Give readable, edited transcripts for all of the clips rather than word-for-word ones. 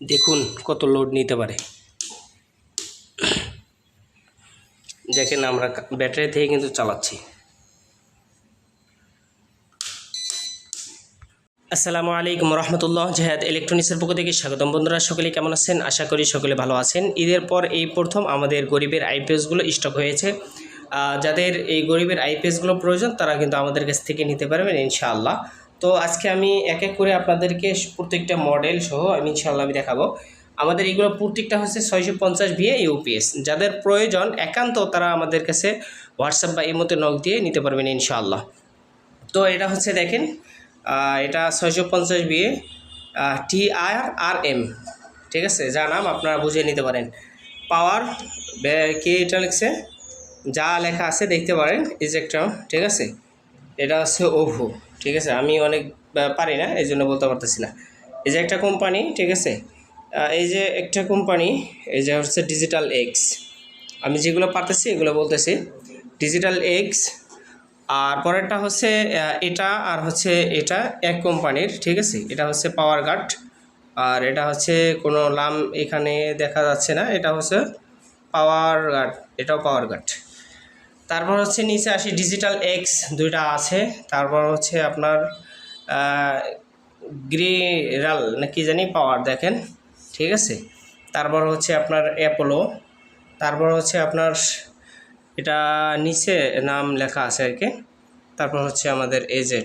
দেখুন কত লোড নিতে পারে। দেখেন আমরা ব্যাটারি থেকে কিন্তু চালাচ্ছি। আসসালামু আলাইকুম রহমতুল্লাহ। জাহাদ ইলেকট্রনিক্সের পক্ষ থেকে স্বাগতম। বন্ধুরা সকলে কেমন আছেন? আশা করি সকলে ভালো আছেন। ঈদের পর এই প্রথম আমাদের গরিবের আইপিএসগুলো স্টক হয়েছে। যাদের এই গরিবের আইপিএসগুলো প্রয়োজন তারা কিন্তু আমাদের কাছ থেকে নিতে পারবেন ইনশাআল্লাহ। তো আজকে আমি এক এক করে আপনাদেরকে প্রত্যেকটা মডেল সহ আমি ইনশাআল্লাহ দেখাবো। আমাদের এগুলো প্রত্যেকটা হচ্ছে 650 VA ইউপিএস। যাদের প্রয়োজন একান্ত তারা আমাদের কাছে হোয়াটসঅ্যাপ বা ইমোতে নক দিয়ে নিতে পারবেন ইনশাআল্লাহ। তো এটা হচ্ছে দেখেন, এটা 650 VA TRRM, ঠিক আছে, যা নাম আপনারা বুঝে নিতে পারেন। পাওয়ার কে এটা লিখছে, যা লেখা আছে দেখতে পারেন, ইজেক্টর, ঠিক আছে। এটা হচ্ছে ওভো, ঠিক আছে। আমি অনেক পারি না এই জন্য বলতে পারতেছি না। এই যে একটা কোম্পানি, ঠিক আছে, এই যে একটা কোম্পানি, এই যে হচ্ছে ডিজিটাল এক্স। আমি যেগুলো পারতেছি এগুলো বলতেছি, ডিজিটাল এক্স। আর পরেরটা হচ্ছে এটা, আর হচ্ছে এটা এক কোম্পানির, ঠিক আছে। এটা হচ্ছে পাওয়ার গার্ড, আর এটা হচ্ছে কোনো নাম এখানে দেখা যাচ্ছে না। এটা হচ্ছে পাওয়ার গার্ড, এটাও পাওয়ার গার্ড। তারপর হচ্ছে নিচে আসি, ডিজিটাল এক্স দুইটা আছে। তারপর হচ্ছে আপনার গ্রিরাল না কি জানি পাওয়ার, দেখেন, ঠিক আছে। তারপর হচ্ছে আপনার অ্যাপোলো। তারপর হচ্ছে আপনার এটা নিচে নাম লেখা আছে আর কি। তারপর হচ্ছে আমাদের এই যে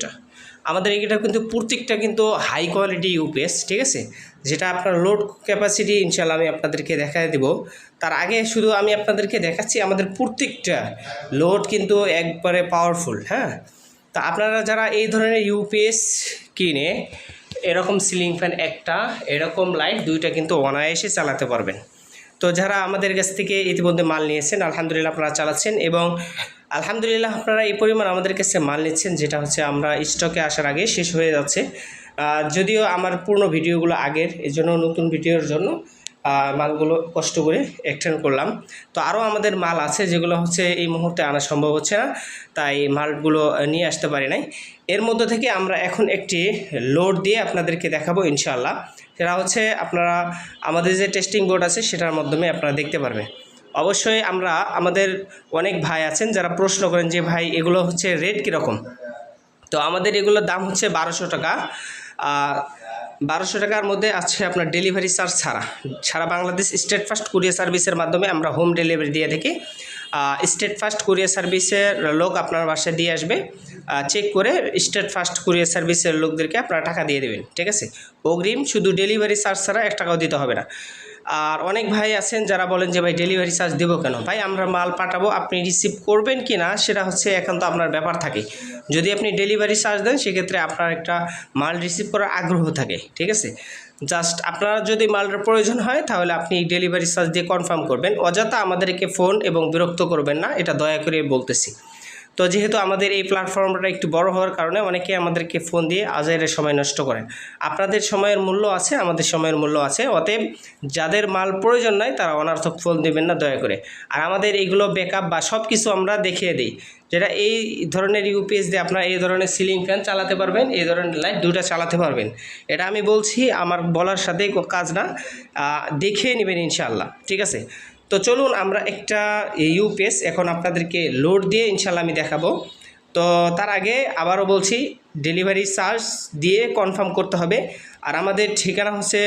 আমাদের এটা কিন্তু প্রত্যেকটা কিন্তু হাই কোয়ালিটি ইউপিএস, ঠিক আছে। যেটা আপনার লোড ক্যাপাসিটি ইনশাল্লাহ আমি আপনাদেরকে দেখাই দেব। তার আগে শুধু আমি আপনাদেরকে দেখাচ্ছি আমাদের প্রত্যেকটা লোড কিন্তু একবারে পাওয়ারফুল। হ্যাঁ, তা আপনারা যারা এই ধরনের ইউপিএস কিনে এরকম সিলিং ফ্যান একটা, এরকম লাইট দুইটা কিন্তু অনায়াসে চালাতে পারবেন। তো যারা আমাদের কাছ থেকে ইতিমধ্যে মাল নিয়েছেন আলহামদুলিল্লাহ আপনারা চালাচ্ছেন, এবং আলহামদুলিল্লাহ আপনারা এই পরিমাণ আমাদের কাছে মাল নিচ্ছেন যেটা হচ্ছে আমরা স্টকে আসার আগে শেষ হয়ে যাচ্ছে। যদিও আমার পূর্ণ ভিডিওগুলো আগের, এই জন্য নতুন ভিডিওর জন্য মালগুলো কষ্ট করে এক্সটেন্ড করলাম। তো আরও আমাদের মাল আছে যেগুলো হচ্ছে এই মুহূর্তে আনা সম্ভব হচ্ছে না, তাই মালগুলো নিয়ে আসতে পারি নাই। এর মধ্যে থেকে আমরা এখন একটি লোড দিয়ে আপনাদেরকে দেখাবো ইনশাআল্লাহ। সেটা হচ্ছে আপনারা আমাদের যে টেস্টিং বোর্ড আছে সেটার মাধ্যমে আপনারা দেখতে পারবেন। অবশ্যই আমাদের অনেক ভাই আছেন যারা প্রশ্ন করেন যে ভাই এগুলো হচ্ছে রেট কীরকম। তো আমাদের এগুলোর দাম হচ্ছে 1200 টাকা। 1200 টাকার মধ্যে আছে আপনার ডেলিভারি চার্জ ছাড়া। সারা বাংলাদেশ স্টেট ফার্স্ট কুরিয়ার সার্ভিসের মাধ্যমে আমরা হোম ডেলিভারি দিয়ে থাকি। স্টেট ফার্স্ট কুরিয়ার সার্ভিসের লোক আপনার বাসায় দিয়ে আসবে, চেক করে স্টেট ফার্স্ট কুরিয়ার সার্ভিসের লোকদেরকে আপনারা টাকা দিয়ে দেবেন, ঠিক আছে। অগ্রিম, শুধু ডেলিভারি চার্জ ছাড়া 1 টাকাও দিতে হবে না। আর অনেক ভাই আছেন যারা বলেন যে ভাই ডেলিভারি চার্জ দেবো কেন? ভাই আমরা মাল পাঠাবো, আপনি রিসিভ করবেন কি না সেটা হচ্ছে এখন তো আপনার ব্যাপার থাকে। যদি আপনি ডেলিভারি চার্জ দেন সেক্ষেত্রে আপনার একটা মাল রিসিভ করার আগ্রহ থাকে, ঠিক আছে। জাস্ট আপনার যদি মালটার প্রয়োজন হয় তাহলে আপনি ডেলিভারি চার্জ দিয়ে কনফার্ম করবেন। অযথা আমাদেরকে ফোন এবং বিরক্ত করবেন না, এটা দয়া করে বলতেছি। তো যেহেতু আমাদের এই প্ল্যাটফর্মটা একটু বড় হওয়ার কারণে অনেকে আমাদেরকে ফোন দিয়ে আজাইরের সময় নষ্ট করেন। আপনাদের সময়ের মূল্য আছে, আমাদের সময়ের মূল্য আছে, অতএব যাদের মাল প্রয়োজন নাই তারা অনার্থক ফোন দেবেন না দয়া করে। আর আমাদের এইগুলো ব্যাকআপ বা সব কিছু আমরা দেখিয়ে দিই, যেটা এই ধরনের ইউপিএস দিয়ে আপনারা এই ধরনের সিলিং ফ্যান চালাতে পারবেন, এই ধরনের লাইট দুটো চালাতে পারবেন। এটা আমি বলছি, আমার বলার সাথে কাজ না, দেখিয়ে নেবেন ইনশাআল্লাহ, ঠিক আছে। তো চলুন আমরা একটা ইউপিএস এখন আপনাদেরকে লোড দিয়ে ইনশাল্লাহ আমি দেখাবো। তো তার আগে আবারও বলছি, ডেলিভারি চার্জ দিয়ে কনফার্ম করতে হবে। আর আমাদের ঠিকানা হচ্ছে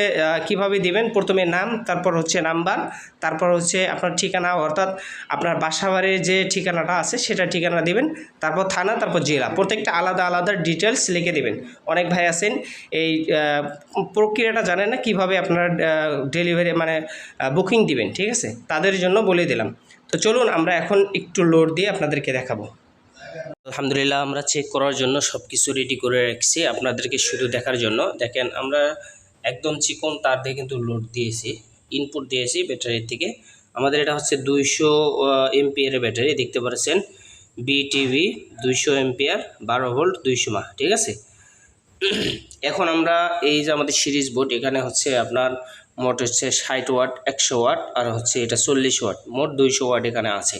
কিভাবে দিবেন, প্রথমে নাম, তারপর হচ্ছে নাম্বার, তারপর হচ্ছে আপনার ঠিকানা, অর্থাৎ আপনার বাসাবাড়ির যে ঠিকানাটা আছে সেটা ঠিকানা দিবেন, তারপর থানা, তারপর জেলা, প্রত্যেকটা আলাদা আলাদা ডিটেলস লিখে দেবেন। অনেক ভাই আছেন এই প্রক্রিয়াটা জানেন না কিভাবে আপনারা ডেলিভারি মানে বুকিং দিবেন, ঠিক আছে, তাদের জন্য বলে দিলাম। তো চলুন আমরা এখন একটু লোড দিয়ে আপনাদেরকে দেখাবো। আলহামদুলিল্লাহ আমরা চেক করার জন্য সব কিছু রেডি করে রাখছি আপনাদেরকে শুধু দেখার জন্য। দেখেন আমরা একদম চিকন তার দিয়ে কিন্তু লোড দিয়েছি, ইনপুট দিয়েছি ব্যাটারির থেকে। আমাদের এটা হচ্ছে 200 এমপিয়ারের ব্যাটারি, দেখতে পাচ্ছেন, বিটিভি 200 এমপিয়ার, 12 ভোল্ট, 200 মাহ, ঠিক আছে। এখন আমরা এই যে আমাদের সিরিজ বোর্ড, এখানে হচ্ছে আপনার মোট হচ্ছে 60 ওয়াট, 100 ওয়াট, আর হচ্ছে এটা 40 ওয়াট, মোট 200 ওয়াট এখানে আছে।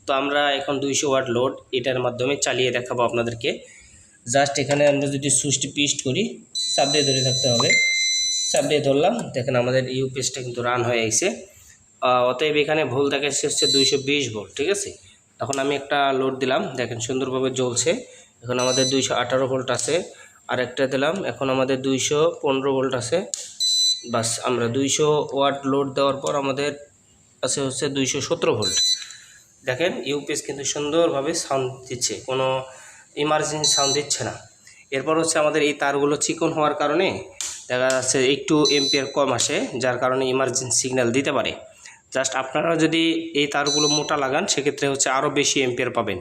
তো আমরা এখন 200 ওয়াট লোড এটার মাধ্যমে চালিয়ে দেখাবো আপনাদেরকে। জাস্ট এখানে আমরা যদি সুইচটি পিস্ট করি, চাপ দিয়ে ধরে থাকতে হবে, চাপ দিয়ে ধরলাম, দেখেন আমাদের ইউপিএসটা কিন্তু রান হয়ে গেছে। অতএব এখানে ভোল্ট দেখাচ্ছে হচ্ছে 220 ভোল্ট, ঠিক আছে। তখন আমি একটা লোড দিলাম, দেখেন সুন্দরভাবে জ্বলছে। এখন আমাদের 218 ভোল্ট আছে। আরেকটা দিলাম, এখন আমাদের 215 ভোল্ট আছে। বাস, আমরা 200 ওয়াট লোড দেওয়ার পর আমাদের আছে হচ্ছে 217 ভোল্ট। দেখেন ইউপিএস কিন্তু সুন্দরভাবে সাউন্ড দিচ্ছে, কোনো ইমার্জেন্সি সাউন্ড দিচ্ছে না। এরপর হচ্ছে আমাদের এই তারগুলো চিকন হওয়ার কারণে দেখা যাচ্ছে একটু এম্পিয়ার কম আসে, যার কারণে ইমার্জেন্সি সিগন্যাল দিতে পারে। জাস্ট আপনারা যদি এই তারগুলো মোটা লাগান সেক্ষেত্রে হচ্ছে আরও বেশি এম্পিয়ার পাবেন।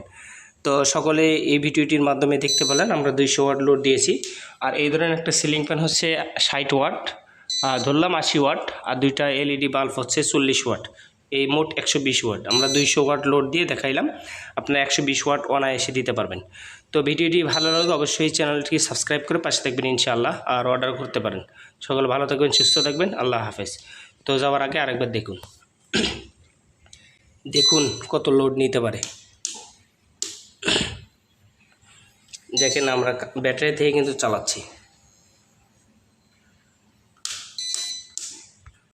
তো সকলে এই ভিডিওটির মাধ্যমে দেখতে পেলেন আমরা 200 ওয়াট লোড দিয়েছি। আর এই ধরনের একটা সিলিং ফ্যান হচ্ছে 60 ওয়াট, ধরলাম 80 ওয়াট, আর দুইটা এলইডি বাল্ব হচ্ছে 40 ওয়াট। এই মোট 120 ওয়াট আমরা 200 ওয়াট লোড দিয়ে দেখাইলাম। আপনারা 120 ওয়াট অনায়াসে দিতে পারবেন। তো ভিডিওটি ভালো লাগলে অবশ্যই চ্যানেলটি সাবস্ক্রাইব করে পাশে থাকবেন ইনশাআল্লাহ, আর অর্ডার করতে পারেন। সকলে ভালো থাকবেন, সুস্থ থাকবেন, আল্লাহ হাফেজ। তো যাওয়ার আগে আরেকবার দেখুন, দেখুন কত লোড নিতে পারে। দেখেন আমরা ব্যাটারি থেকে কিন্তু চালাচ্ছি।